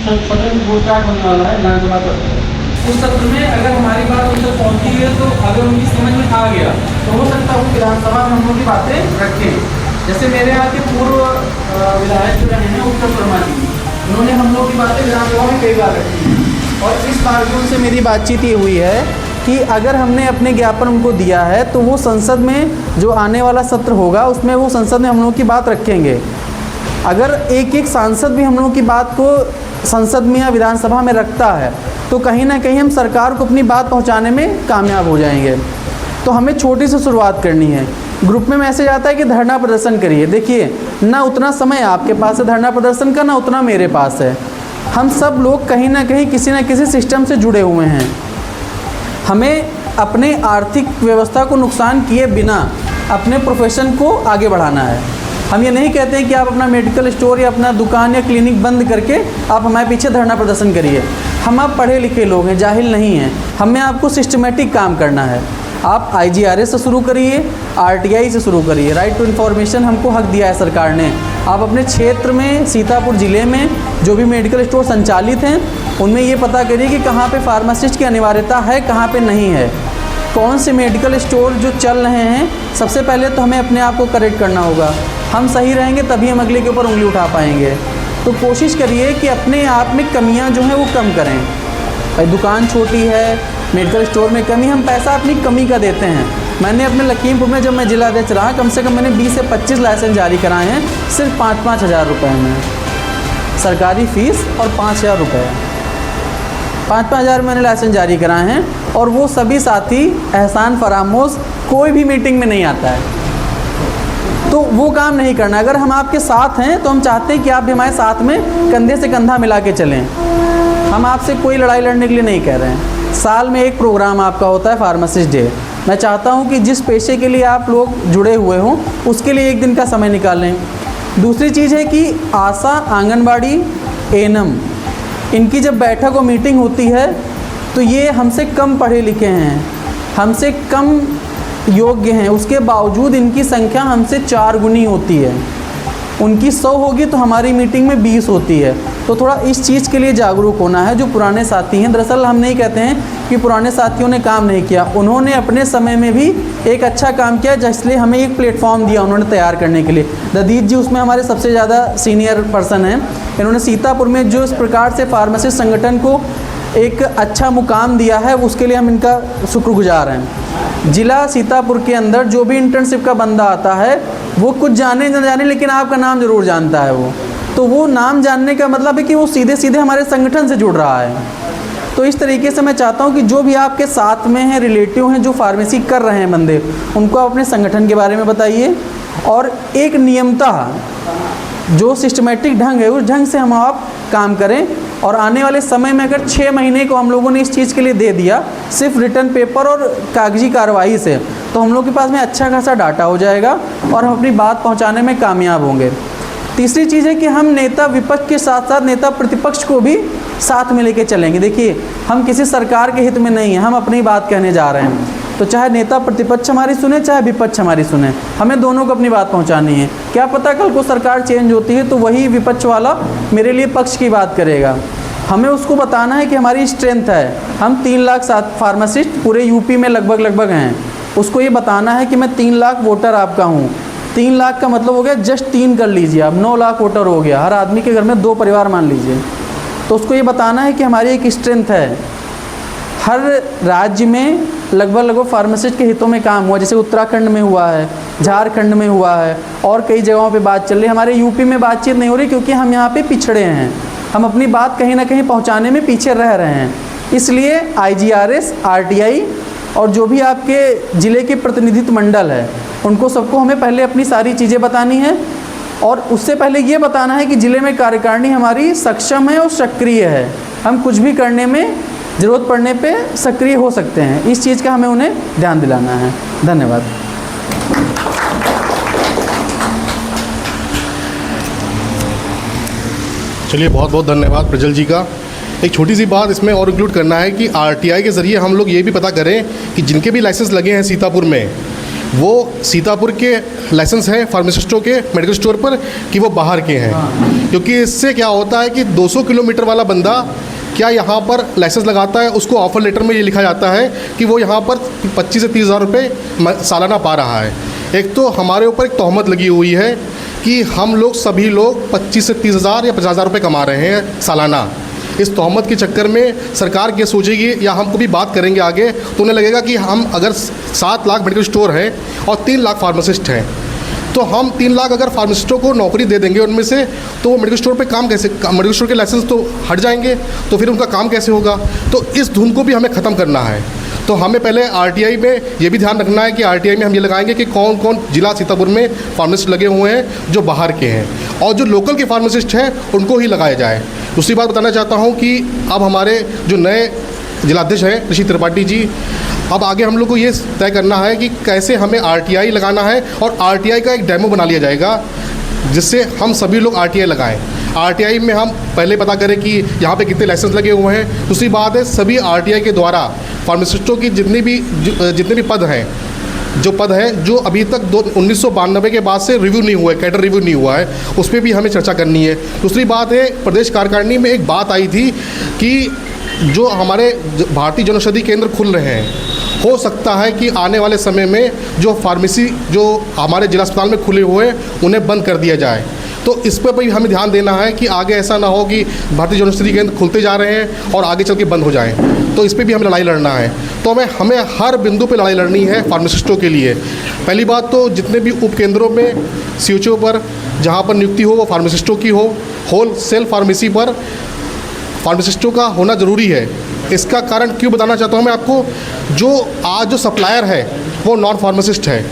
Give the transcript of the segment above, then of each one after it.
सत्र में वो स्टार्ट होने वाला है विधानसभा सत्र। उस सत्र में अगर हमारी बात उन तक पहुँची है तो अगर उनकी समझ में आ गया तो हो सकता है वो विधानसभा में हम लोग की बातें रखें। जैसे मेरे यहाँ के पूर्व विधायक जो रहे हैं उत्तर शर्मा जी, उन्होंने हम लोग की बातें विधानसभा में कई बार रखी हैं। और इस बार भी उनसे मेरी बातचीत ये हुई है कि अगर हमने अपने ज्ञापन उनको दिया है तो वो संसद में जो आने वाला सत्र होगा उसमें वो संसद में हम लोगों की बात रखेंगे। अगर एक एक सांसद भी हम लोगों की बात को संसद में या विधानसभा में रखता है तो कहीं ना कहीं हम सरकार को अपनी बात पहुंचाने में कामयाब हो जाएंगे। तो हमें छोटी सी शुरुआत करनी है। ग्रुप में मैसेज आता है कि धरना प्रदर्शन करिए। देखिए, ना उतना समय आपके पास है धरना प्रदर्शन का, ना उतना मेरे पास है। हम सब लोग कहीं ना कहीं किसी न किसी सिस्टम से जुड़े हुए हैं। हमें अपने आर्थिक व्यवस्था को नुकसान किए बिना अपने प्रोफेशन को आगे बढ़ाना है। हम ये नहीं कहते हैं कि आप अपना मेडिकल स्टोर या अपना दुकान या क्लिनिक बंद करके आप हमारे पीछे धरना प्रदर्शन करिए। हम आप पढ़े लिखे लोग हैं, जाहिल नहीं हैं। हमें आपको सिस्टमेटिक काम करना है। आप IGRA से शुरू करिए, RTI से शुरू करिए। राइट टू इन्फॉर्मेशन हमको हक दिया है सरकार ने। आप अपने क्षेत्र में, सीतापुर ज़िले में जो भी मेडिकल स्टोर संचालित हैं उनमें ये पता करिए कि कहाँ पे फार्मासिस्ट की अनिवार्यता है, कहाँ पे नहीं है। कौन से मेडिकल स्टोर जो चल रहे हैं, सबसे पहले तो हमें अपने आप को करेक्ट करना होगा। हम सही रहेंगे तभी हम अगले के ऊपर उंगली उठा पाएंगे। तो कोशिश करिए कि अपने आप में कमियां जो हैं वो कम करें। भाई दुकान छोटी है, मेडिकल स्टोर में कमी, हम पैसा अपनी कमी का देते हैं। मैंने अपने लखीमपुर में जब मैं जिला अध्यक्ष रहा, कम से कम मैंने 20 से 25 लाइसेंस जारी कराए हैं सिर्फ 5-5 हज़ार रुपये में। सरकारी फ़ीस और 5,000 रुपये, 5-5 हज़ार मैंने लाइसेंस जारी कराए हैं। और वो सभी साथी एहसान फरामोश कोई भी मीटिंग में नहीं आता है, तो वो काम नहीं करना। अगर हम आपके साथ हैं तो हम चाहते हैं कि आप भी हमारे साथ में कंधे से कंधा मिला के चलें। हम आपसे कोई लड़ाई लड़ने के लिए नहीं कह रहे हैं। साल में एक प्रोग्राम आपका होता है फार्मासिस्ट डे। मैं चाहता हूं कि जिस पेशे के लिए आप लोग जुड़े हुए हों उसके लिए एक दिन का समय निकालें। दूसरी चीज़ है कि आशा, आंगनबाड़ी, ANM, इनकी जब बैठक और मीटिंग होती है तो ये हमसे कम पढ़े लिखे हैं, हमसे कम योग्य हैं, उसके बावजूद इनकी संख्या हमसे 4 गुनी होती है। उनकी 100 होगी तो हमारी मीटिंग में 20 होती है। तो थोड़ा इस चीज़ के लिए जागरूक होना है। जो पुराने साथी हैं, दरअसल हम नहीं कहते हैं कि पुराने साथियों ने काम नहीं किया, उन्होंने अपने समय में भी एक अच्छा काम किया, जिसलिए हमें एक प्लेटफॉर्म दिया उन्होंने तैयार करने के लिए। ददीत जी उसमें हमारे सबसे ज़्यादा सीनियर पर्सन हैं। इन्होंने सीतापुर में जो इस प्रकार से फार्मासिस्ट संगठन को एक अच्छा मुकाम दिया है उसके लिए हम इनका शुक्रगुजार हैं। ज़िला सीतापुर के अंदर जो भी इंटर्नशिप का बंदा आता है वो कुछ जाने न जाने लेकिन आपका नाम ज़रूर जानता है। वो नाम जानने का मतलब है कि वो सीधे सीधे हमारे संगठन से जुड़ रहा है। तो इस तरीके से मैं चाहता हूँ कि जो भी आपके साथ में हैं, रिलेटिव हैं, जो फार्मेसी कर रहे हैं बंदे, उनको आप अपने संगठन के बारे में बताइए और एक नियमतः जो सिस्टमेटिक ढंग है उस ढंग से हम आप काम करें। और आने वाले समय में अगर 6 महीने को हम लोगों ने इस चीज़ के लिए दे दिया सिर्फ रिटर्न पेपर और कागजी कार्रवाई से, तो हम लोग के पास में अच्छा खासा डाटा हो जाएगा और हम अपनी बात पहुंचाने में कामयाब होंगे। तीसरी चीज़ है कि हम नेता विपक्ष के साथ साथ नेता प्रतिपक्ष को भी साथ में लेके चलेंगे। देखिए, हम किसी सरकार के हित में नहीं हैं, हम अपनी बात कहने जा रहे हैं। तो चाहे नेता प्रतिपक्ष हमारी सुने, चाहे विपक्ष हमारी सुने, हमें दोनों को अपनी बात पहुंचानी है। क्या पता कल को सरकार चेंज होती है तो वही विपक्ष वाला मेरे लिए पक्ष की बात करेगा। हमें उसको बताना है कि हमारी स्ट्रेंथ है। हम 3 लाख फार्मासिस्ट पूरे यूपी में लगभग हैं। उसको ये बताना है कि मैं 3 लाख वोटर आपका हूँ। 3 लाख का मतलब हो गया, जस्ट 3 कर लीजिए आप, 9 लाख वोटर हो गया। हर आदमी के घर में 2 परिवार मान लीजिए। तो उसको ये बताना है कि हमारी एक स्ट्रेंथ है। हर राज्य में लगभग फार्मासिस्ट के हितों में काम हुआ, जैसे उत्तराखंड में हुआ है, झारखंड में हुआ है और कई जगहों पे बात चल रही है। हमारे यूपी में बातचीत नहीं हो रही क्योंकि हम यहाँ पे पिछड़े हैं। हम अपनी बात कहीं ना कहीं पहुँचाने में पीछे रह रहे हैं। इसलिए IGRS, RTI और जो भी आपके ज़िले के प्रतिनिधित्व मंडल है उनको सबको हमें पहले अपनी सारी चीज़ें बतानी है। और उससे पहले ये बताना है कि ज़िले में कार्यकारिणी हमारी सक्षम है और सक्रिय है। हम कुछ भी करने में ज़रूरत पड़ने पे सक्रिय हो सकते हैं। इस चीज़ का हमें उन्हें ध्यान दिलाना है। धन्यवाद। चलिए, बहुत बहुत धन्यवाद प्रज्वल जी का। एक छोटी सी बात इसमें और इंक्लूड करना है कि RTI के ज़रिए हम लोग ये भी पता करें कि जिनके भी लाइसेंस लगे हैं सीतापुर में, वो सीतापुर के लाइसेंस हैं फार्मासिस्टों के मेडिकल स्टोर पर कि वो बाहर के हैं। क्योंकि इससे क्या होता है कि 200 किलोमीटर वाला बंदा क्या यहाँ पर लाइसेंस लगाता है, उसको ऑफ़र लेटर में ये लिखा जाता है कि वो यहाँ पर 25 से 30 हज़ार रुपये सालाना पा रहा है। एक तो हमारे ऊपर एक तोहमत लगी हुई है कि हम लोग सभी लोग 25 से 30 हज़ार या 50 हज़ार रुपये कमा रहे हैं सालाना। इस तोहमत के चक्कर में सरकार क्या सोचेगी या हम कभी बात करेंगे आगे तो उन्हें लगेगा कि हम अगर 7 लाख मेडिकल स्टोर हैं और 3 लाख फार्मासिस्ट हैं, तो हम 3 लाख अगर फार्मासिस्टों को नौकरी दे देंगे उनमें से, तो वो मेडिकल स्टोर पे काम कैसे, मेडिकल स्टोर के लाइसेंस तो हट जाएंगे, तो फिर उनका काम कैसे होगा। तो इस धुन को भी हमें ख़त्म करना है। तो हमें पहले आरटीआई में ये भी ध्यान रखना है कि आरटीआई में हम ये लगाएंगे कि कौन कौन जिला सीतापुर में फार्मासिस्ट लगे हुए हैं जो बाहर के हैं, और जो लोकल के फार्मासिस्ट हैं उनको ही लगाया जाए। दूसरी बात बताना चाहता हूँ कि अब हमारे जो नए जिलाध्यक्ष हैं ऋषि त्रिपाठी जी, अब आगे हम लोग को ये तय करना है कि कैसे हमें आरटीआई लगाना है, और आरटीआई का एक डेमो बना लिया जाएगा जिससे हम सभी लोग आरटीआई लगाएं। आरटीआई में हम पहले पता करें कि यहाँ पे कितने लाइसेंस लगे हुए हैं। दूसरी बात है, सभी आरटीआई के द्वारा फार्मासिस्टों की जितने भी पद हैं, जो अभी तक 1992 के बाद से रिव्यू नहीं हुआ है, कैडर रिव्यू नहीं हुआ है, उस पर भी हमें चर्चा करनी है। दूसरी बात है, प्रदेश कार्यकारिणी में एक बात आई थी कि जो हमारे भारतीय जनौषधि केंद्र खुल रहे हैं, हो सकता है कि आने वाले समय में जो फार्मेसी जो हमारे जिला अस्पताल में खुले हुए हैं उन्हें बंद कर दिया जाए। तो इस पर भी हमें ध्यान देना है कि आगे ऐसा ना हो कि भारतीय जनौषधि केंद्र खुलते जा रहे हैं और आगे चल के बंद हो जाएं। तो इस पर भी हमें लड़ाई लड़ना है। तो हमें हर बिंदु पे लड़ाई लड़नी है फार्मासिस्टों के लिए। पहली बात तो जितने भी उपकेंद्रों में सीएचओ पर जहाँ पर नियुक्ति हो वो फार्मासिस्टों की हो। होल सेल फार्मेसी पर फार्मासिस्टों का होना ज़रूरी है। इसका कारण क्यों बताना चाहता हूँ मैं आपको। जो सप्लायर है वो नॉन फार्मासिस्ट है।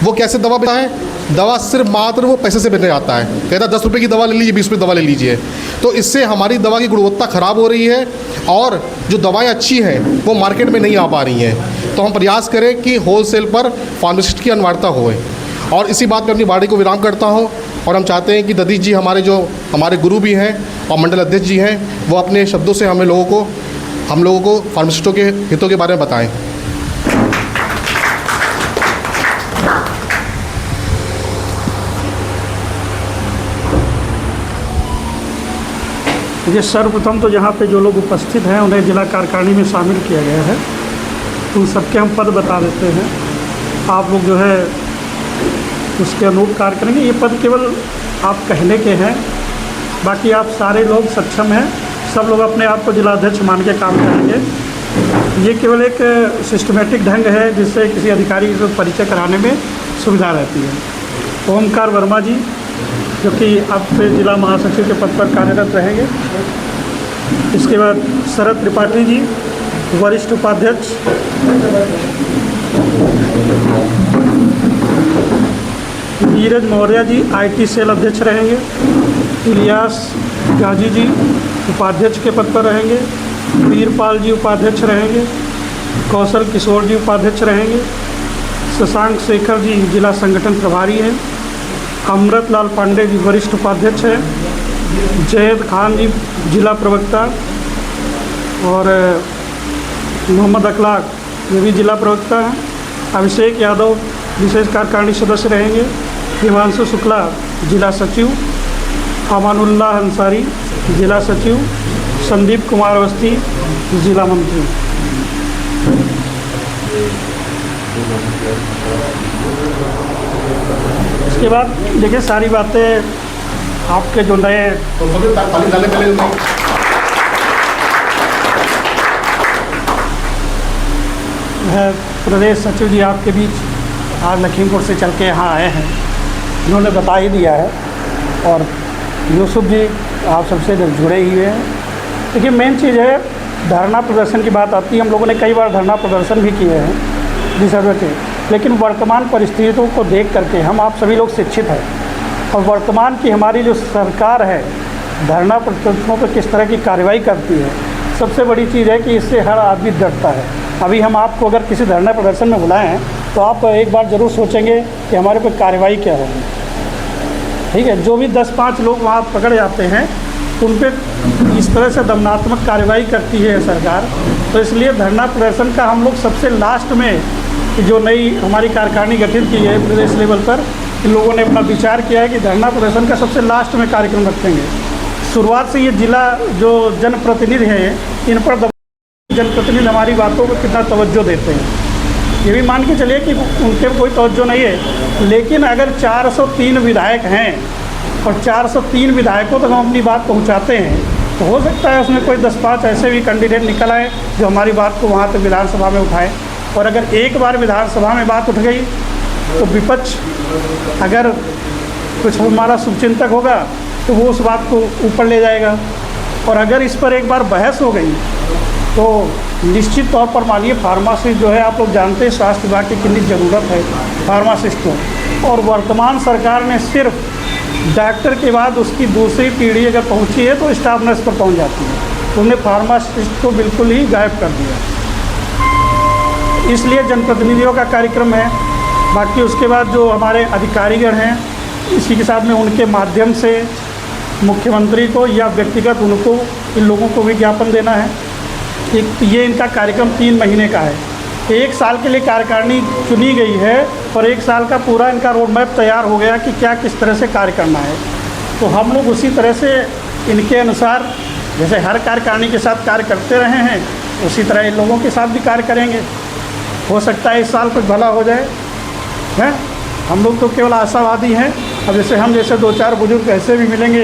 वो कैसे दवा बेचता है? दवा सिर्फ मात्र वो पैसे से बेचने जाता है, कहता है 10 रुपये की दवा ले लीजिए, 20 रुपये दवा ले लीजिए। तो इससे हमारी दवा की गुणवत्ता ख़राब हो रही है और जो दवाएं अच्छी हैं वो मार्केट में नहीं आ पा रही हैं। तो हम प्रयास करें कि होल सेल पर फार्मासिस्ट की अनिवार्यता होए। और इसी बात पर अपनी वाणी को विराम करता हूँ और हम चाहते हैं कि ददीश जी हमारे गुरु भी हैं और मंडल अध्यक्ष जी हैं, वो अपने शब्दों से हम लोगों को फार्मासिस्टों के हितों के बारे में बताएं। ये सर्वप्रथम तो यहाँ पे जो लोग उपस्थित हैं उन्हें जिला कार्यकारिणी में शामिल किया गया है। उन सबके हम पद बता देते हैं, आप लोग जो है उसके अनुरूप कार्य करेंगे। ये पद केवल आप कहने के हैं, बाकी आप सारे लोग सक्षम हैं, सब लोग अपने आप को जिलाध्यक्ष मान के काम करेंगे। ये केवल एक सिस्टमेटिक ढंग है जिससे किसी अधिकारी को परिचय कराने में सुविधा रहती है। ओमकार वर्मा जी जो कि अब से जिला महासचिव के पद पर कार्यरत रहेंगे। इसके बाद शरद त्रिपाठी जी वरिष्ठ उपाध्यक्ष। नीरज मौर्य जी आईटी सेल अध्यक्ष रहेंगे। इलियास गाजी जी उपाध्यक्ष के पद पर रहेंगे। वीरपाल जी उपाध्यक्ष रहेंगे। कौशल किशोर जी उपाध्यक्ष रहेंगे। शशांक शेखर जी जिला संगठन प्रभारी हैं। अमृत लाल पांडे जी वरिष्ठ उपाध्यक्ष हैं। जैद खान जी जिला प्रवक्ता और मोहम्मद अखलाक ये भी जिला प्रवक्ता हैं। अभिषेक यादव विशेष कार्यकारिणी सदस्य रहेंगे। हिमांशु शुक्ला जिला सचिव। अमानुल्लाह अंसारी जिला सचिव। संदीप कुमार अवस्थी जिला मंत्री। इसके बाद देखिए सारी बातें आपके जो नए है प्रदेश सचिव जी आपके बीच आज लखीमपुर से चल के यहाँ आए हैं, उन्होंने बता ही दिया है। और यूसुफ जी आप सबसे जुड़े ही हैं। देखिए मेन चीज़ है धरना प्रदर्शन की बात आती है। हम लोगों ने कई बार धरना प्रदर्शन भी किए हैं डिसर्वेटिव, लेकिन वर्तमान परिस्थितियों को देख करके हम आप सभी लोग शिक्षित हैं और वर्तमान की हमारी जो सरकार है धरना प्रदर्शनों पर किस तरह की कार्रवाई करती है। सबसे बड़ी चीज़ है कि इससे हर आदमी डरता है। अभी हम आपको अगर किसी धरना प्रदर्शन में बुलाएं हैं तो आप एक बार ज़रूर सोचेंगे कि हमारे पर कार्रवाई क्या होगी। ठीक है, जो भी 10-5 लोग वहाँ पकड़े जाते हैं उन पर इस तरह से दमनात्मक कार्रवाई करती है सरकार। तो इसलिए धरना प्रदर्शन का हम लोग सबसे लास्ट में कि जो नई हमारी कार्यकारिणी गठित की है प्रदेश लेवल पर, इन लोगों ने अपना विचार किया है कि धरना प्रदर्शन का सबसे लास्ट में कार्यक्रम रखेंगे। शुरुआत से ये जिला जो जनप्रतिनिधि हैं, इन पर जनप्रतिनिधि हमारी बातों को कितना तवज्जो देते हैं, ये भी मान के चलिए कि उनके कोई तवज्जो नहीं है। लेकिन अगर 403 विधायक हैं और 403 विधायकों तक हम अपनी बात पहुंचाते हैं, तो हो सकता है उसमें कोई 10-5 ऐसे भी कैंडिडेट निकल आए जो हमारी बात को वहाँ तक विधानसभा में उठाएं। और अगर एक बार विधानसभा में बात उठ गई तो विपक्ष अगर कुछ हमारा शुभचिंतक होगा तो वो उस बात को ऊपर ले जाएगा। और अगर इस पर एक बार बहस हो गई तो निश्चित तौर पर मानिए फार्मासिस्ट जो है, आप लोग जानते हैं स्वास्थ्य विभाग की कितनी ज़रूरत है फार्मासिस्टों, और वर्तमान सरकार ने सिर्फ डॉक्टर के बाद उसकी दूसरी पीढ़ी अगर पहुंची है तो स्टाफ नर्स पर पहुंच जाती है, तो उन्होंने फार्मासिस्ट को बिल्कुल ही गायब कर दिया। इसलिए जनप्रतिनिधियों का कार्यक्रम है। बाकी उसके बाद जो हमारे अधिकारीगण हैं, इसी के साथ में उनके माध्यम से मुख्यमंत्री को या व्यक्तिगत उनको, इन लोगों को भी ज्ञापन देना है। ये इनका कार्यक्रम 3 महीने का है। 1 साल के लिए कार्यकारिणी चुनी गई है और 1 साल का पूरा इनका रोड मैप तैयार हो गया कि क्या किस तरह से कार्य करना है। तो हम लोग उसी तरह से इनके अनुसार, जैसे हर कार्यकारिणी के साथ कार्य करते रहे हैं, उसी तरह इन लोगों के साथ भी कार्य करेंगे। हो सकता है इस साल कुछ भला हो जाए, हैं? हम लोग तो केवल आशावादी हैं। अब जैसे हम जैसे 2-4 बुजुर्ग ऐसे भी मिलेंगे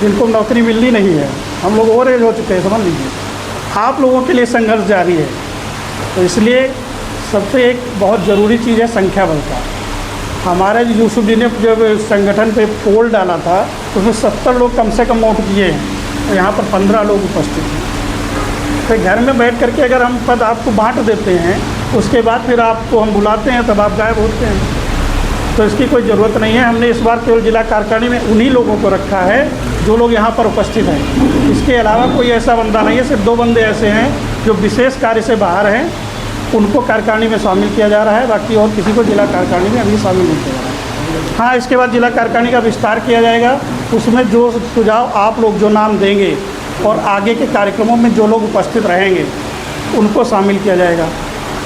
जिनको नौकरी मिलनी नहीं है, हम लोग ओवर एज हो चुके हैं, समझ लीजिए। आप लोगों के लिए संघर्ष जारी है। तो इसलिए सबसे एक बहुत ज़रूरी चीज़ है संख्या बल का। हमारे यूसुफ जी ने जब संगठन पे पोल डाला था तो उसमें 70 लोग कम से कम वोट किए हैं, और यहाँ पर 15 लोग उपस्थित हैं। तो घर में बैठ करके अगर हम पद आपको बांट देते हैं, उसके बाद फिर आपको हम बुलाते हैं तब आप गायब होते हैं, तो इसकी कोई ज़रूरत नहीं है। हमने इस बार केवल जिला कार्यकारिणी में उन्हीं लोगों को रखा है जो लोग यहाँ पर उपस्थित हैं। इसके अलावा कोई ऐसा बंदा नहीं है। सिर्फ 2 बंदे ऐसे हैं जो विशेष कार्य से बाहर हैं, उनको कार्यकारिणी में शामिल किया जा रहा है। बाकी और किसी को जिला कार्यकारिणी में अभी शामिल नहीं किया जा रहा है। हाँ, इसके बाद जिला कार्यकारिणी का विस्तार किया जाएगा। उसमें जो सुझाव आप लोग जो नाम देंगे और आगे के कार्यक्रमों में जो लोग उपस्थित रहेंगे उनको शामिल किया जाएगा।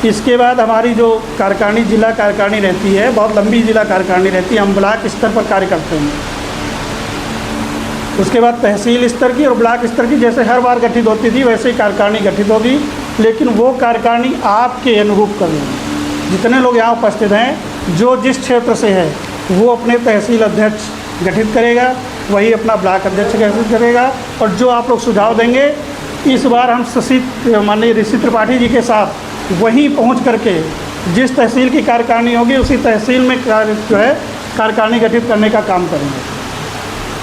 इसके बाद हमारी जो कार्यकारिणी जिला कार्यकारिणी रहती है, बहुत लंबी जिला कार्यकारिणी रहती है, हम ब्लॉक स्तर पर कार्य करते हैं। उसके बाद तहसील स्तर की और ब्लॉक स्तर की जैसे हर बार गठित होती थी वैसे ही कार्यकारिणी गठित होगी, लेकिन वो कार्यकारिणी आपके अनुरूप करेंगे। जितने लोग यहाँ उपस्थित हैं, जो जिस क्षेत्र से है वो अपने तहसील अध्यक्ष गठित करेगा, वही अपना ब्लॉक अध्यक्ष गठित करेगा। और जो आप लोग सुझाव देंगे, इस बार हम माननीय ऋषि त्रिपाठी जी के साथ वहीं पहुंच करके जिस तहसील की कार्यकारिणी होगी उसी तहसील में जो है कार्यकारिणी गठित करने का काम करेंगे,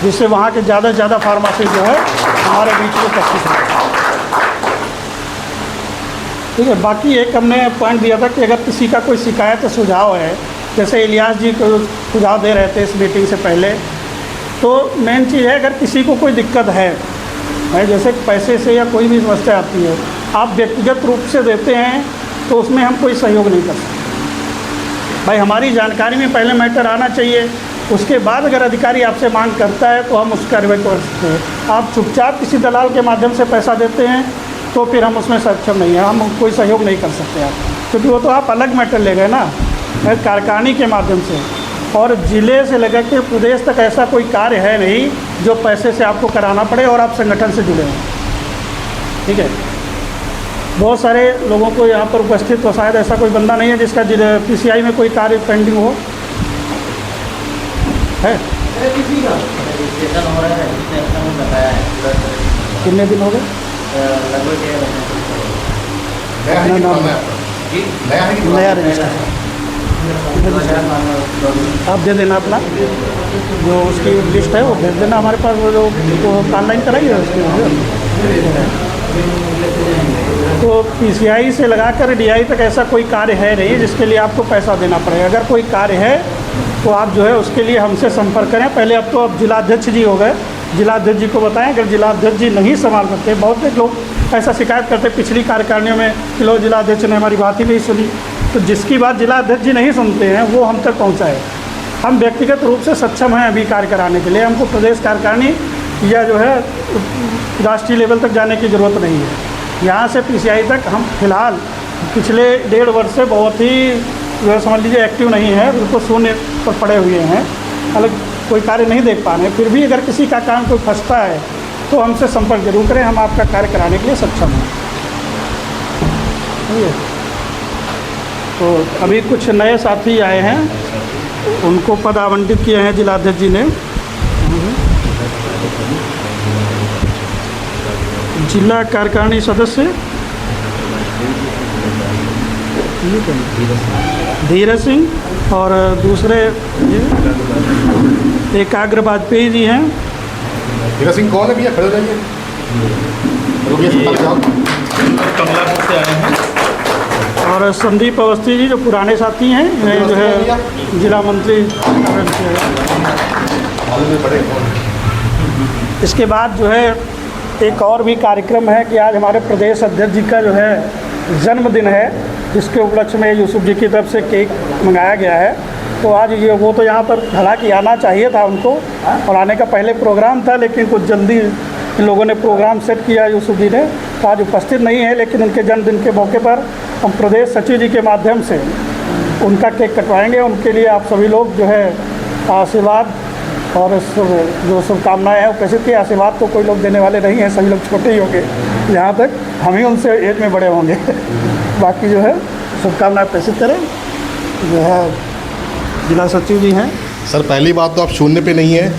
जिससे वहाँ के ज़्यादा से ज़्यादा फार्मासिस्ट जो है हमारे बीच में उपस्थित हैं। ठीक है। बाकी एक हमने पॉइंट दिया था कि अगर किसी का कोई शिकायत या सुझाव है, जैसे इलियास जी को सुझाव दे रहे थे इस मीटिंग से पहले, तो मेन चीज़ है अगर किसी को कोई दिक्कत है, जैसे पैसे से या कोई भी समस्या आती है, आप व्यक्तिगत रूप से देते हैं तो उसमें हम कोई सहयोग नहीं कर सकते। भाई हमारी जानकारी में पहले मैटर आना चाहिए, उसके बाद अगर अधिकारी आपसे मांग करता है तो हम उसका कार्रवाई कर सकते हैं। आप चुपचाप किसी दलाल के माध्यम से पैसा देते हैं तो फिर हम उसमें सक्षम नहीं हैं, हम कोई सहयोग नहीं कर सकते आप, क्योंकि वो तो आप अलग मैटर ले गए ना कार्यकारिणी के माध्यम से। और ज़िले से लेकर के प्रदेश तक ऐसा कोई कार्य है नहीं जो पैसे से आपको कराना पड़े और आप संगठन से जुड़े हैं। ठीक है। बहुत सारे लोगों को यहाँ पर उपस्थित, तो शायद ऐसा कोई बंदा नहीं है जिसका PCI में कोई कार्य पेंडिंग हो, है? कितने दिन हो गए? नया रजिस्टर आप दे देना अपना, जो उसकी लिस्ट है वो भेज देना हमारे पास, वो जो ऑनलाइन कराइए उसकी। तो PCI से लगाकर DI तक ऐसा कोई कार्य है नहीं जिसके लिए आपको पैसा देना पड़ेगा। अगर कोई कार्य है तो आप जो है उसके लिए हमसे संपर्क करें। पहले अब तो अब जिलाध्यक्ष जी हो गए, जिलाध्यक्ष जी को बताएं। अगर जिलाध्यक्ष जी नहीं संभाल सकते, बहुत से लोग ऐसा शिकायत करते पिछली कार्यकारिणियों में कि लोग जिलाध्यक्ष ने हमारी बात ही नहीं सुनी, तो जिसकी बात जिलाध्यक्ष जी नहीं सुनते हैं वो हम तक पहुँचाए। हम व्यक्तिगत रूप से सक्षम हैं अभी कार्य कराने के लिए, हमको प्रदेश कार्यकारिणी या जो है राष्ट्रीय लेवल तक जाने की ज़रूरत नहीं है। यहाँ से PCI तक हम फिलहाल पिछले 1.5 वर्ष से बहुत ही जो है समझ लीजिए एक्टिव नहीं है, बिल्कुल शून्य पर पड़े हुए हैं, अलग कोई कार्य नहीं देख पा रहे हैं। फिर भी अगर किसी का काम कोई फंसता है तो हमसे संपर्क जरूर करें, हम आपका कार्य कराने के लिए सक्षम हैं। ठीक है। तो अभी कुछ नए साथी आए हैं, उनको पद आवंटित किए हैं जिलाध्यक्ष जी ने। जिला कार्यकारिणी सदस्य धीरज सिंह और दूसरे एकाग्र वाजपेयी जी हैं। धीरज सिंह कौन है भैया, खड़े हो जाइए। कमलापुर से आए हैं। और संदीप अवस्थी जी जो पुराने साथी हैं, इन्हें जो है जिला मंत्री। इसके बाद जो है एक और भी कार्यक्रम है कि आज हमारे प्रदेश अध्यक्ष जी का जो है जन्मदिन है, जिसके उपलक्ष्य में यूसुफ जी की तरफ से केक मंगाया गया है। तो आज ये वो तो यहाँ पर हालांकि आना चाहिए था उनको, और आने का पहले प्रोग्राम था, लेकिन कुछ जल्दी इन लोगों ने प्रोग्राम सेट किया यूसुफ जी ने, तो आज उपस्थित नहीं है। लेकिन उनके जन्मदिन के मौके पर हम प्रदेश सचिव जी के माध्यम से उनका केक कटवाएंगे। उनके लिए आप सभी लोग जो है आशीर्वाद और जो शुभकामनाएँ हैं वो प्रेषित किए। आशीर्वाद तो कोई लोग देने वाले नहीं हैं, सभी लोग छोटे ही होंगे, यहाँ तक हम ही उनसे एज में बड़े होंगे। बाकी जो है शुभकामनाएँ प्रेषित करें। जो है जिला सचिव जी हैं। सर पहली बात तो आप शून्य पे नहीं हैं,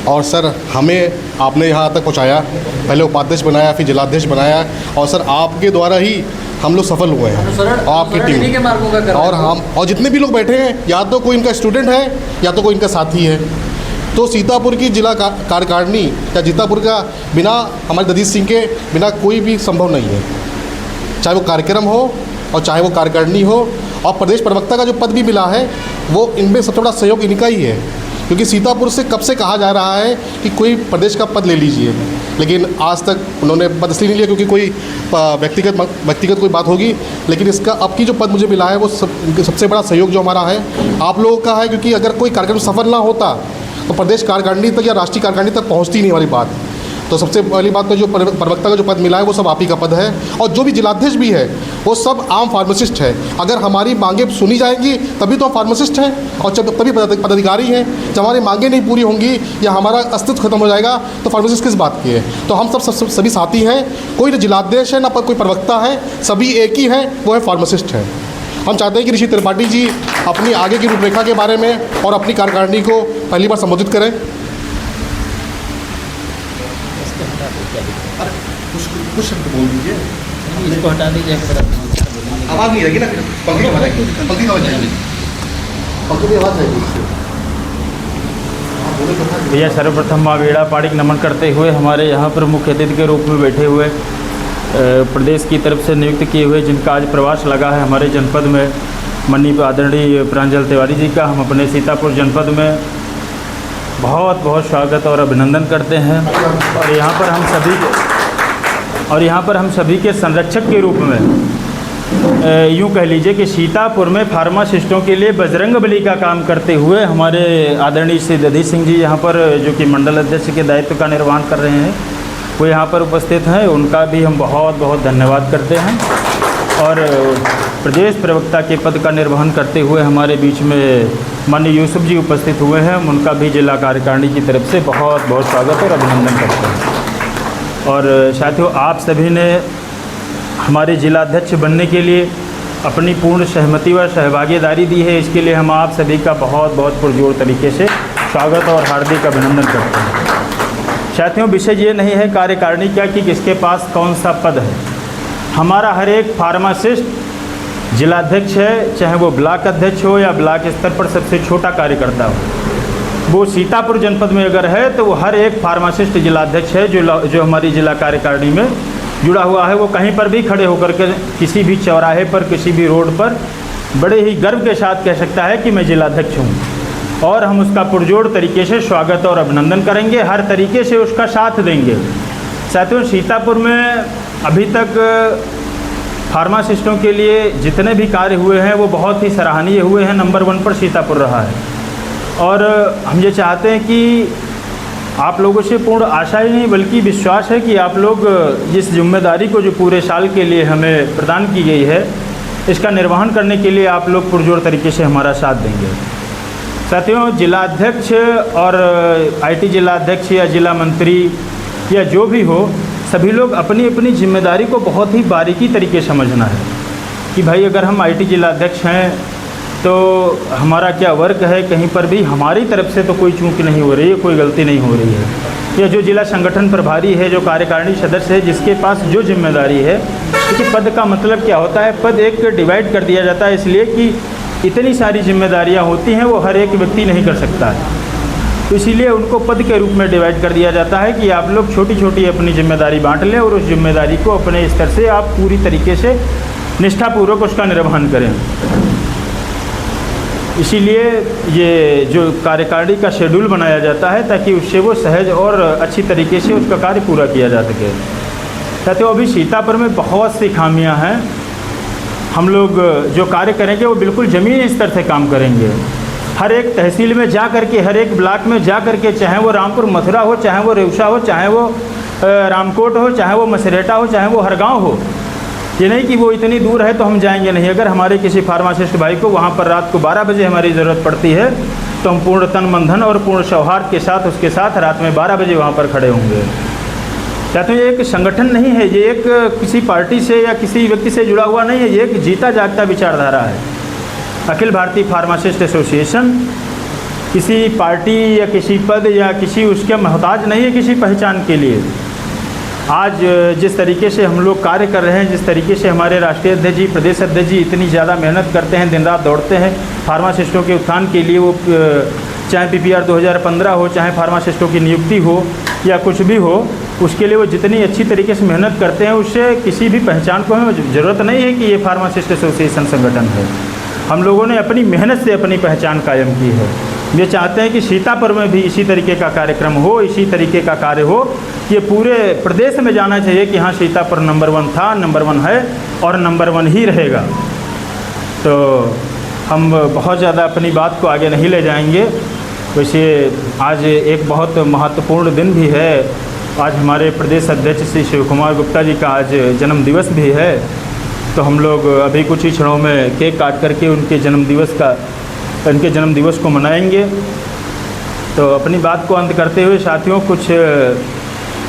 और सर हमें आपने यहाँ तक पहुँचाया, पहले उपाध्यक्ष बनाया, फिर जिलाध्यक्ष बनाया, और सर आपके द्वारा ही हम लोग सफल हुए हैं और आपकी टीम के मार्गों का और हम और जितने भी लोग बैठे हैं, या तो कोई इनका स्टूडेंट है या तो कोई इनका साथी है। तो सीतापुर की जिला कार्यकारिणी या सीतापुर का बिना हमारे ददीश सिंह के बिना कोई भी संभव नहीं है, चाहे वो कार्यक्रम हो और चाहे वो कार्यकारिणी हो। और प्रदेश प्रवक्ता का जो पद भी मिला है वो इनमें सबसे बड़ा सहयोग इनका ही है, क्योंकि सीतापुर से कब से कहा जा रहा है कि कोई प्रदेश का पद ले लीजिए, लेकिन आज तक उन्होंने पद इसलिए नहीं लिया क्योंकि कोई व्यक्तिगत कोई बात होगी। लेकिन इसका अब की जो पद मुझे मिला है वो सबसे बड़ा सहयोग जो हमारा है आप लोगों का है, क्योंकि अगर कोई कार्यक्रम सफल ना होता तो प्रदेश कार्यकारिणी तक या राष्ट्रीय कार्यकारिणी तक पहुँचती नहीं हमारी बात। तो सबसे पहली बात तो जो प्रवक्ता का जो पद मिला है वो सब आप ही का पद है, और जो भी जिलाध्यक्ष भी है वो सब आम फार्मासिस्ट है। अगर हमारी मांगें सुनी जाएंगी तभी तो हम फार्मासिस्ट हैं, और जब तभी पदाधिकारी हैं। जब हमारी मांगें नहीं पूरी होंगी या हमारा अस्तित्व खत्म हो जाएगा तो फार्मासिस्ट किस बात की है। तो हम सभी साथी हैं, कोई ना जिलाध्यक्ष है ना कोई प्रवक्ता है, सभी एक ही है, वो है फार्मासिस्ट है। हम चाहते हैं कि ऋषि त्रिपाठी जी अपनी आगे की रूपरेखा के बारे में और अपनी कार्यकारिणी को पहली बार संबोधित करें। कुछ शब्द बोल दीजिए, इसको हटा दीजिए। आवाज़ नहीं आएगी ना, पंखी आवाज़ आएगी, पंखी आवाज़ आएगी, पंखी आवाज़ आएगी। भैया सर्वप्रथम माँ बेड़ा पाड़ी नमन करते हुए हमारे यहाँ पर मुख्य अतिथि के रूप में बैठे हुए प्रदेश की तरफ से नियुक्त किए हुए जिनका आज प्रवास लगा है हमारे जनपद में, माननीय आदरणीय प्रांजल तिवारी जी का हम अपने सीतापुर जनपद में बहुत बहुत स्वागत और अभिनंदन करते हैं। और यहाँ पर हम सभी के संरक्षक के रूप में यूँ कह लीजिए कि सीतापुर में फार्मासिस्टों के लिए बजरंगबली का काम करते हुए हमारे आदरणीय श्री ददीश सिंह जी यहाँ पर जो कि मंडल अध्यक्ष के दायित्व का निर्वहन कर रहे हैं वो यहाँ पर उपस्थित हैं। उनका भी हम बहुत बहुत धन्यवाद करते हैं। और प्रदेश प्रवक्ता के पद का निर्वहन करते हुए हमारे बीच में माननीय यूसुफ जी उपस्थित हुए हैं, हम उनका भी जिला कार्यकारिणी की तरफ से बहुत बहुत स्वागत और अभिनंदन करते हैं। और साथियों, आप सभी ने हमारे जिलाध्यक्ष बनने के लिए अपनी पूर्ण सहमति व सहभागीदारी दी है, इसके लिए हम आप सभी का बहुत बहुत पुरजोर तरीके से स्वागत और हार्दिक अभिनंदन करते हैं। साथियों, विषय ये नहीं है कार्यकारिणी क्या कि किसके पास कौन सा पद है। हमारा हर एक फार्मासिस्ट जिलाध्यक्ष है, चाहे वो ब्लॉक अध्यक्ष हो या ब्लॉक स्तर पर सबसे छोटा कार्यकर्ता हो। वो सीतापुर जनपद में अगर है तो वो हर एक फार्मासिस्ट जिलाध्यक्ष है जो हमारी जिला कार्यकारिणी में जुड़ा हुआ है। वो कहीं पर भी खड़े होकर के किसी भी चौराहे पर, किसी भी रोड पर बड़े ही गर्व के साथ कह सकता है कि मैं जिलाध्यक्ष हूँ, और हम उसका पुरजोर तरीके से स्वागत और अभिनंदन करेंगे, हर तरीके से उसका साथ देंगे। साथियों, सीतापुर में अभी तक फार्मासिस्टों के लिए जितने भी कार्य हुए हैं वो बहुत ही सराहनीय हुए हैं। नंबर 1 पर सीतापुर रहा है, और हम ये चाहते हैं कि आप लोगों से पूर्ण आशा ही नहीं बल्कि विश्वास है कि आप लोग जिस जिम्मेदारी को जो पूरे साल के लिए हमें प्रदान की गई है इसका निर्वहन करने के लिए आप लोग पुरजोर तरीके से हमारा साथ देंगे। साथियों, जिला अध्यक्ष और आईटी जिला अध्यक्ष या जिला मंत्री या जो भी हो, सभी लोग अपनी अपनी जिम्मेदारी को बहुत ही बारीकी तरीके से समझना है कि भाई अगर हम आईटी जिला अध्यक्ष हैं तो हमारा क्या वर्क है, कहीं पर भी हमारी तरफ से तो कोई चूक नहीं हो रही है, कोई गलती नहीं हो रही है। या जो जिला संगठन प्रभारी है, जो कार्यकारिणी सदस्य है, जिसके पास जो जिम्मेदारी है, क्योंकि पद का मतलब क्या होता है, पद एक डिवाइड कर दिया जाता है इसलिए कि इतनी सारी जिम्मेदारियां होती हैं वो हर एक व्यक्ति नहीं कर सकता है, तो इसीलिए उनको पद के रूप में डिवाइड कर दिया जाता है कि आप लोग छोटी छोटी अपनी जिम्मेदारी बांट लें और उस जिम्मेदारी को अपने स्तर से आप पूरी तरीके से निष्ठापूर्वक उसका निर्वहन करें। इसीलिए ये जो कार्यकारिणी का शेड्यूल बनाया जाता है ताकि उससे वो सहज और अच्छी तरीके से उसका कार्य पूरा किया जा सके। साथियों, अभी सीतापुर में बहुत सी खामियां हैं। हम लोग जो कार्य करेंगे वो बिल्कुल ज़मीनी स्तर से काम करेंगे। हर एक तहसील में जा कर के, हर एक ब्लॉक में जा कर के, चाहे वो रामपुर मथुरा हो, चाहे वो रेवसा हो, चाहे वो रामकोट हो, चाहे वो मसरेटा हो, चाहे वो हरगांव हो, ये नहीं कि वो इतनी दूर है तो हम जाएंगे नहीं। अगर हमारे किसी फार्मासिस्ट भाई को वहाँ पर रात को 12 बजे हमारी ज़रूरत पड़ती है तो हम पूर्ण तन मन धन और पूर्ण सौहार्द के साथ उसके साथ रात में 12 बजे वहाँ पर खड़े होंगे। चाहते हैं, ये एक संगठन नहीं है, ये एक किसी पार्टी से या किसी व्यक्ति से जुड़ा हुआ नहीं है, ये एक जीता जागता विचारधारा है। अखिल भारतीय फार्मासिस्ट एसोसिएशन किसी पार्टी या किसी पद या किसी उसके मोहताज नहीं है किसी पहचान के लिए। आज जिस तरीके से हम लोग कार्य कर रहे हैं, जिस तरीके से हमारे राष्ट्रीय अध्यक्ष जी, प्रदेश अध्यक्ष जी इतनी ज़्यादा मेहनत करते हैं, दिन रात दौड़ते हैं फार्मासिस्टों के उत्थान के लिए, वो चाहे PPR 2015 हो, चाहे फार्मासिस्टों की नियुक्ति हो या कुछ भी हो, उसके लिए वो जितनी अच्छी तरीके से मेहनत करते हैं, उससे किसी भी पहचान को हमें ज़रूरत नहीं है कि ये फार्मासिस्ट एसोसिएशन संगठन है। हम लोगों ने अपनी मेहनत से अपनी पहचान कायम की है। ये चाहते हैं कि सीतापुर में भी इसी तरीके का कार्यक्रम हो, इसी तरीके का कार्य हो। ये पूरे प्रदेश में जाना चाहिए कि हाँ, सीतापुर नंबर 1 था, नंबर 1 है और नंबर 1 ही रहेगा। तो हम बहुत ज़्यादा अपनी बात को आगे नहीं ले जाएंगे। वैसे आज एक बहुत महत्वपूर्ण दिन भी है। आज हमारे प्रदेश अध्यक्ष श्री शिव कुमार गुप्ता जी का आज जन्म दिवस भी है। तो हम लोग अभी कुछ ही क्षणों में केक काट करके उनके जन्म दिवस को मनाएंगे। तो अपनी बात को अंत करते हुए साथियों, कुछ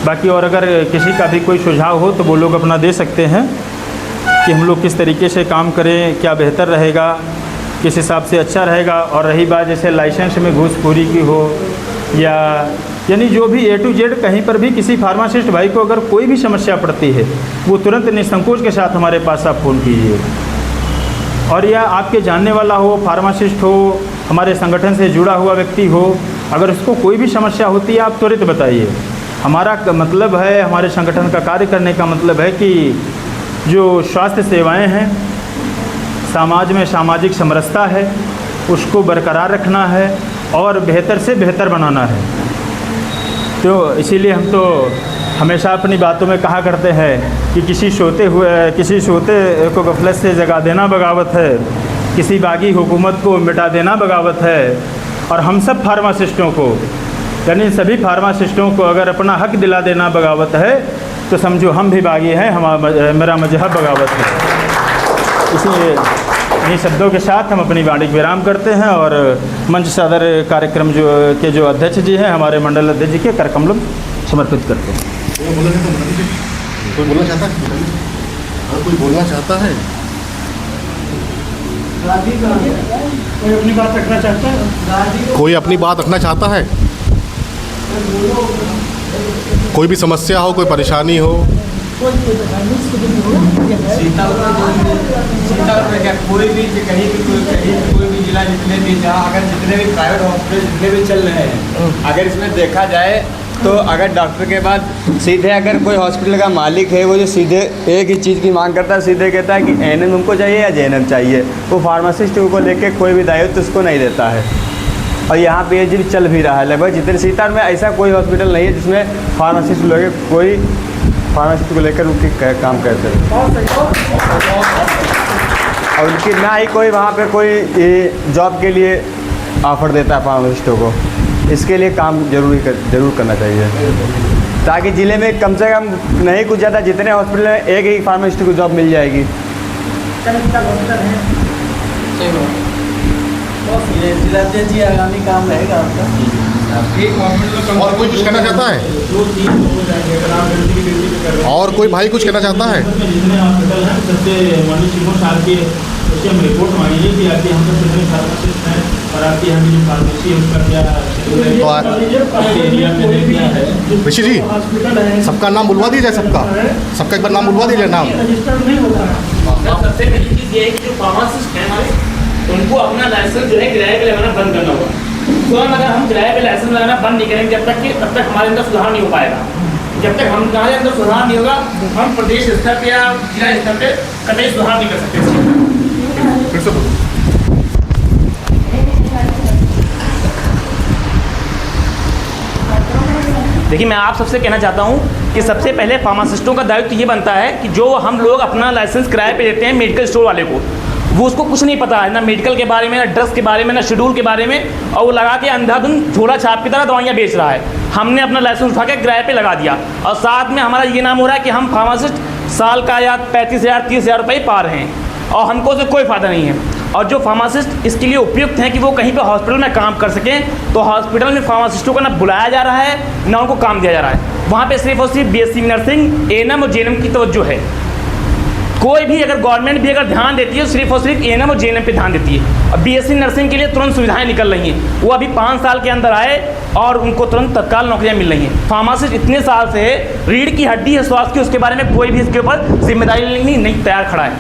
बाकी और अगर किसी का भी कोई सुझाव हो तो वो लोग अपना दे सकते हैं कि हम लोग किस तरीके से काम करें, क्या बेहतर रहेगा, किस हिसाब से अच्छा रहेगा। और रही बात जैसे लाइसेंस में घूसखोरी की हो या यानी जो भी A to Z कहीं पर भी किसी फार्मासिस्ट भाई को अगर कोई भी समस्या पड़ती है, वो तुरंत निसंकोच के साथ हमारे पास आप फ़ोन कीजिए। और या आपके जानने वाला हो, फार्मासिस्ट हो, हमारे संगठन से जुड़ा हुआ व्यक्ति हो, अगर उसको कोई भी समस्या होती है आप त्वरित बताइए। हमारा मतलब है, हमारे संगठन का कार्य करने का मतलब है कि जो स्वास्थ्य सेवाएं हैं, समाज में सामाजिक समरसता है, उसको बरकरार रखना है और बेहतर से बेहतर बनाना है। तो इसीलिए हम तो हमेशा अपनी बातों में कहा करते हैं कि किसी सोते को गफलत से जगा देना बगावत है, किसी बागी हुकूमत को मिटा देना बगावत है। और हम सब फार्मासिस्टों को, यानी सभी फार्मासिस्टों को अगर अपना हक दिला देना बगावत है तो समझो हम भी बागी हैं, मेरा मजहब बगावत है। इसलिए इन्हीं शब्दों के साथ हम अपनी वाणी विराम करते हैं और मंच सदर कार्यक्रम जो अध्यक्ष जी हैं, हमारे मंडल अध्यक्ष जी के कर कमल समर्पित करते हैं। कोई बोलना चाहता है? अगर कोई बोलना चाहता है, कोई अपनी बात रखना चाहता है? कोई अपनी बात रखना चाहता है, कोई भी समस्या हो, कोई परेशानी हो, सीतापुर में क्या कोई भी कहीं भी कोई भी जिला जितने भी जहाँ अगर जितने भी प्राइवेट हॉस्पिटल जितने भी चल रहे हैं, अगर इसमें देखा जाए तो अगर डॉक्टर के बाद सीधे अगर कोई हॉस्पिटल का मालिक है, वो जो सीधे एक ही चीज़ की मांग करता है, सीधे कहता है कि ANM हमको चाहिए या JNM चाहिए। वो फार्मासिस्ट को लेके कोई भी दायित्व उसको नहीं देता है। और यहाँ पे ये चीज़ चल भी रहा है। लगभग जितने सीतापुर में ऐसा कोई हॉस्पिटल नहीं है जिसमें फार्मासिस्ट लोग कोई फार्मासिस्ट को लेकर उनकी काम करते हैं और उनकी ना ही कोई वहाँ पे कोई जॉब के लिए ऑफ़र देता है फार्मासिस्टों को। इसके लिए काम जरूर करना चाहिए ताकि ज़िले में कम से कम नहीं कुछ ज़्यादा जितने हॉस्पिटल में एक ही फार्मासिस्ट को जॉब मिल जाएगी। चंद्रिका हॉस्पिटल है। सही बात। ये जिलाध्यक्ष जी आगामी काम रहेगा आपका। और कोई कुछ कहना चाहता है? और कोई भाई कुछ कहना चाहता है? जितने हॉस्पिटल हैं सबसे माननीय शिवम साहब के उससे हम रिपोर्ट मांगी है कि आपके हम सब कितने फार्मासिस्ट हैं और आपकी यहाँ की जो फार्मेसी है उसका क्या एरिया में क्या है। ऋषि जी, हॉस्पिटल है, सबका नाम बुलवा दिया जाए, सबका एक बार नाम बुलवा दिया जाए नाम। रजिस्टर्ड नहीं होता है। सबसे पहली चीज़ ये है कि जो फार्मासिस्ट हैं हमारे, उनको अपना लाइसेंस जो है किराए पे लगाना बंद करना होगा। तो अगर हम किराए पे लाइसेंस लगाना बंद नहीं करेंगे तब तक हमारे अंदर सुधार नहीं हो पाएगा। जब तक हमारे अंदर सुधार नहीं होगा हम प्रदेश स्तर पे या जिला स्तर पे कतई सुधार नहीं कर सकते। फिर से बोलो। देखिए, मैं आप सबसे कहना चाहता हूँ कि सबसे पहले फार्मासिस्टों का दायित्व ये बनता है कि जो हम लोग अपना लाइसेंस किराए पे देते हैं मेडिकल स्टोर वाले को, वो उसको कुछ नहीं पता है, ना मेडिकल के बारे में, ना ड्रग्स के बारे में, ना शेड्यूल के बारे में, और वो लगा के अंधाधुंध झोला छाप की तरह दवाइयाँ बेच रहा है। हमने अपना लाइसेंस उठा के किराए पे लगा दिया और साथ में हमारा ये नाम हो रहा है कि हम फार्मासिस्ट साल का या 35,000 30,000 रुपये पा रहे हैं और हमको उससे कोई फ़ायदा नहीं है। और जो फार्मासिस्ट इसके लिए उपयुक्त हैं कि वो कहीं पे हॉस्पिटल में काम कर सकें, तो हॉस्पिटल में फार्मासिस्टों को ना बुलाया जा रहा है ना उनको काम दिया जा रहा है। वहाँ पे सिर्फ और सिर्फ बीएससी नर्सिंग, एएनएम और जेएनएम की तवज्जो है। कोई भी अगर गवर्नमेंट भी अगर ध्यान देती है सिर्फ और सिर्फ एएनएम और जेएनएम पे ध्यान देती है। और बीएससी नर्सिंग के लिए तुरंत सुविधाएं निकल रही हैं, वो अभी 5 साल के अंदर आए और उनको तुरंत तत्काल नौकरियां मिल रही हैं। फार्मासिस्ट इतने साल से रीढ़ की हड्डी है स्वास्थ्य की, उसके बारे में कोई भी इसके ऊपर जिम्मेदारी नहीं तैयार खड़ा है।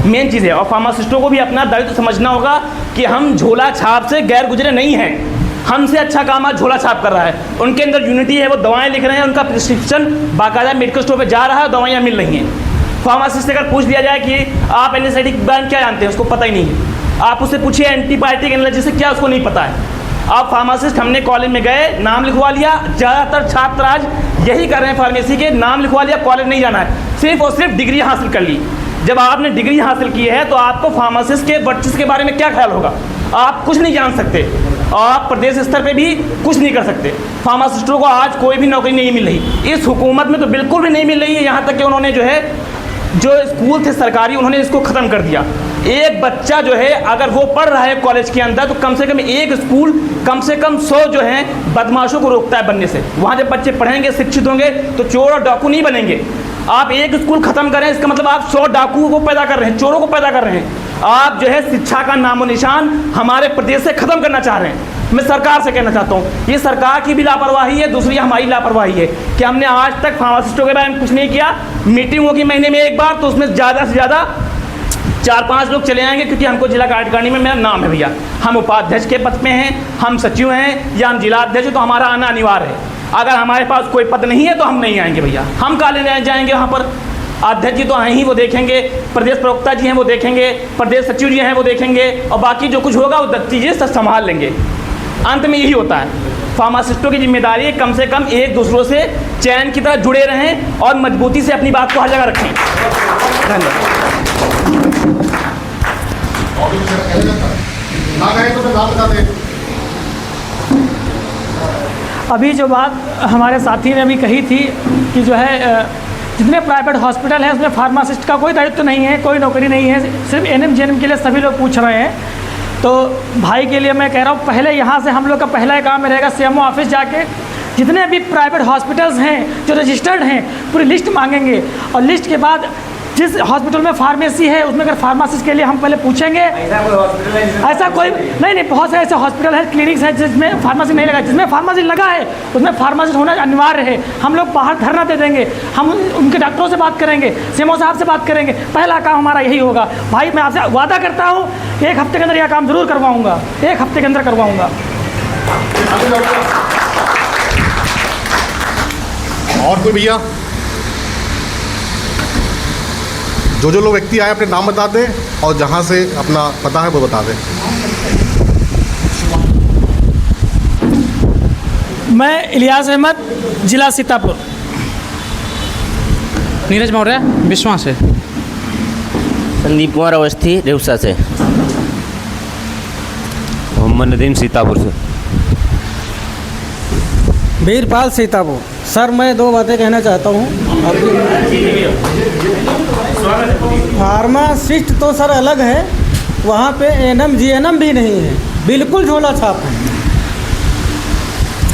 मेन चीज़ है। और फार्मासिस्टों को भी अपना दायित्व समझना होगा कि हम झोला छाप से गैर गुजरे नहीं हैं। हमसे अच्छा काम आज झोला छाप कर रहा है। उनके अंदर यूनिटी है, वो दवाएं लिख रहे हैं, उनका प्रिस्क्रिप्शन बाकायदा मेडिकल स्टोर पे जा रहा है और दवाइयाँ मिल रही हैं। फार्मासिस्ट से अगर पूछ लिया जाए कि आप एनेस्थेटिक के बारे में क्या जानते हैं, उसको पता ही नहीं है। आप उससे पूछिए एंटीबायोटिक एनालॉजी से क्या, उसको नहीं पता है। आप फार्मासिस्ट, हमने कॉलेज में गए, नाम लिखवा लिया। ज़्यादातर छात्र आज यही कर रहे हैं, फार्मेसी के नाम लिखवा लिया, कॉलेज नहीं जाना है, सिर्फ और सिर्फ डिग्री हासिल कर ली। जब आपने डिग्री हासिल की है तो आपको फार्मासिस्ट के वर्चस्व के बारे में क्या ख्याल होगा? आप कुछ नहीं जान सकते और आप प्रदेश स्तर पे भी कुछ नहीं कर सकते। फार्मासिस्टों को आज कोई भी नौकरी नहीं मिल रही, इस हुकूमत में तो बिल्कुल भी नहीं मिल रही है। यहाँ तक कि उन्होंने जो स्कूल थे सरकारी, उन्होंने इसको ख़त्म कर दिया। एक बच्चा जो है अगर वो पढ़ रहा है कॉलेज के अंदर, तो कम से कम एक स्कूल कम से कम 100 जो है बदमाशों को रोकता है बनने से। वहाँ जब बच्चे पढ़ेंगे, शिक्षित होंगे, तो चोर और डाकू नहीं बनेंगे। आप एक स्कूल ख़त्म करें, इसका मतलब आप 100 डाकुओं को पैदा कर रहे हैं, चोरों को पैदा कर रहे हैं। आप जो है शिक्षा का नामो निशान हमारे प्रदेश से ख़त्म करना चाह रहे हैं। मैं सरकार से कहना चाहता हूँ, ये सरकार की भी लापरवाही है, दूसरी हमारी लापरवाही है कि हमने आज तक फार्मासिस्टों के बारे में कुछ नहीं किया। मीटिंग होगी महीने में एक बार, तो उसमें ज़्यादा से ज़्यादा 4-5 लोग चले आएंगे, क्योंकि हमको जिला कार्यकारिणी में मेरा नाम है भैया, हम उपाध्यक्ष के पद पे हैं, हम सचिव हैं या हम जिला अध्यक्ष, तो हमारा आना अनिवार्य है। अगर हमारे पास कोई पद नहीं है तो हम नहीं आएंगे भैया। हम कहाँ लेने जाएंगे वहाँ पर? अध्यक्ष जी तो हैं ही, वो देखेंगे, प्रदेश प्रवक्ता जी हैं वो देखेंगे, प्रदेश सचिव जी हैं वो देखेंगे, और बाकी जो कुछ होगा वो दत्ती जी सब संभाल लेंगे। अंत में यही होता है। फार्मासिस्टों की जिम्मेदारी है कम से कम एक दूसरों से चैन की तरह जुड़े रहें और मजबूती से अपनी बात को हर जगह रखें। धन्यवाद। अभी जो बात हमारे साथी ने अभी कही थी कि जो है जितने प्राइवेट हॉस्पिटल हैं उसमें फार्मासिस्ट का कोई दायित्व नहीं है, कोई नौकरी नहीं है, सिर्फ एएनएम जेएनएम के लिए सभी लोग पूछ रहे हैं। तो भाई के लिए मैं कह रहा हूँ, पहले यहाँ से हम लोग का पहला काम रहेगा सीएमओ ऑफिस जाके जितने भी प्राइवेट हॉस्पिटल्स हैं जो रजिस्टर्ड हैं पूरी लिस्ट मांगेंगे, और लिस्ट के बाद जिस हॉस्पिटल में फार्मेसी है उसमें अगर फार्मासिस्ट के लिए हम पहले पूछेंगे। ऐसा कोई नहीं, बहुत सारे ऐसे हॉस्पिटल हैं, क्लिनिक्स हैं जिसमें फार्मेसी नहीं लगा, जिसमें फार्मेसी लगा है उसमें फार्मासिस्ट होना अनिवार्य है। हम लोग बाहर धरना दे देंगे, हम उनके डॉक्टरों से बात करेंगे, सीएमओ साहब से बात करेंगे, पहला काम हमारा यही होगा। भाई मैं आपसे वादा करता हूँ 1 हफ्ते के अंदर यह काम ज़रूर करवाऊँगा, 1 हफ्ते के अंदर करवाऊँगा। और कोई भैया? जो लोग व्यक्ति आए अपने नाम बता दें और जहाँ से अपना पता है वो बता दें। मैं इलियास अहमद, जिला सीतापुर। नीरज मौर्य, विश्वा से। संदीप कुमार अवस्थी, रेउसा से। मोहम्मद नदीम, सीतापुर से। वीरपाल, सीतापुर। सर मैं 2 बातें कहना चाहता हूँ। स्वागत है। फार्मासिस्ट तो सर अलग है, वहाँ पे एएनएम जीएनएम भी नहीं है, बिल्कुल झोला छाप है।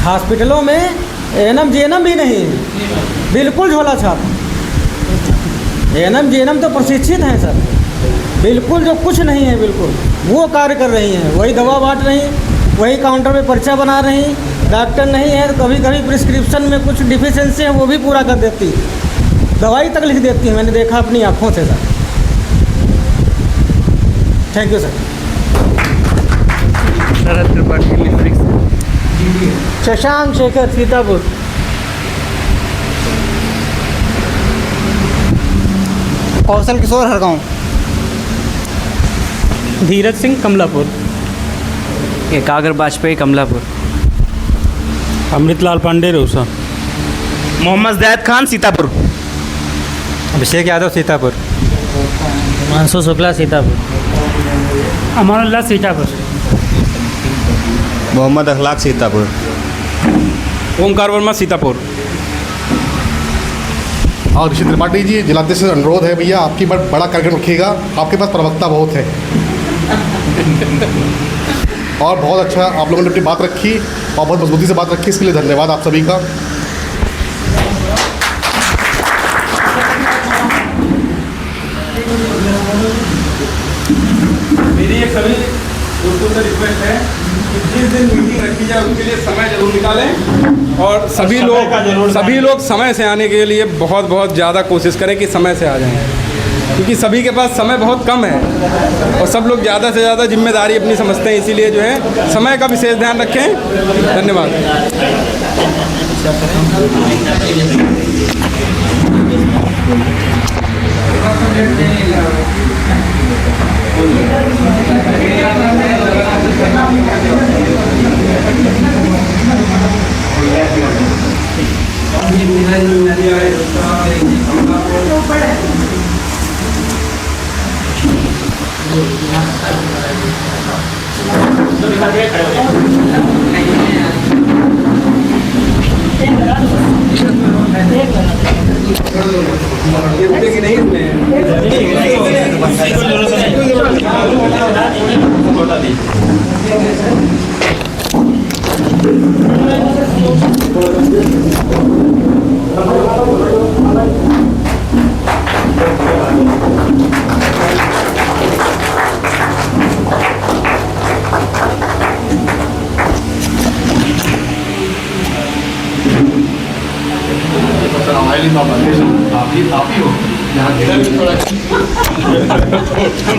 हॉस्पिटलों में एएनएम जीएनएम भी नहीं है, बिल्कुल झोला छाप। एएनएम जीएनएम तो प्रशिक्षित हैं सर, बिल्कुल जो कुछ नहीं है, बिल्कुल वो कार्य कर रही हैं, वही दवा बांट रही, वही काउंटर पे पर्चा बना रही। डॉक्टर नहीं है तो कभी कभी प्रिस्क्रिप्शन में कुछ डिफिशेंसी है वो भी पूरा कर देती, दवाई तक लिख देती है, मैंने देखा अपनी आँखों से sir. Thank you sir. Sharad Tripathi लिफ्रिक्स। शशांक शेखर सीतापुर। कौशल किशोर हरगांव। धीरज सिंह कमलापुर। एकाग्र वाजपेयी कमलापुर। अमृतलाल पांडे रौसा। मोहम्मद ज़ैद खान सीतापुर। अभिषेक यादव सीतापुर। मानसू शुक्ला सीतापुर। अमानुल्लाह सीतापुर। मोहम्मद अखलाक सीतापुर। ओमकार वर्मा सीतापुर। और ऋषि त्रिपाठी जी, जिलाध्यक्ष से अनुरोध है भैया, आपकी बड़ा कार्यक्रम रखिएगा, आपके पास प्रवक्ता बहुत है। और बहुत अच्छा आप लोगों ने अपनी बात रखी और बहुत मजबूती से बात रखी, इसके लिए धन्यवाद आप सभी का। मेरी एक सभी दोस्तों से रिक्वेस्ट है कि जिस दिन मीटिंग रखी जाए उसके लिए समय जरूर निकालें, और सभी लोग समय से आने के लिए बहुत बहुत ज़्यादा कोशिश करें कि समय से आ जाएं, क्योंकि सभी के पास समय बहुत कम है और सब लोग ज़्यादा से ज़्यादा जिम्मेदारी अपनी समझते हैं, इसीलिए जो है समय का विशेष ध्यान रखें। धन्यवाद।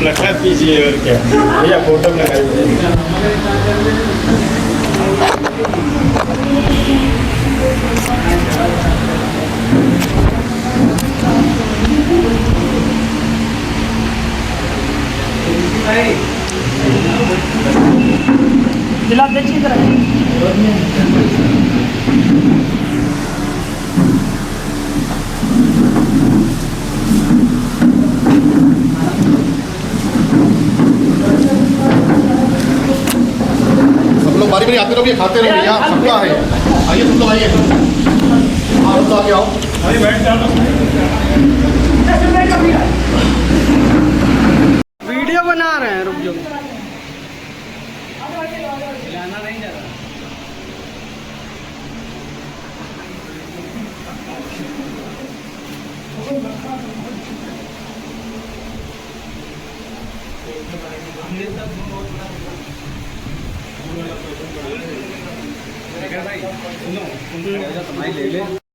लगा दीजिए और क्या भैया, फोटो लगाइए। जिलाध्यक्ष की तरफ बारी बारी आते रहो, ये खाते रहो भैया, सबका है। आइए तुम लोग, आइए आप तो आगे आओ। वीडियो बना रहे हैं, रुक जाओ। भाई सुनो, ले ले।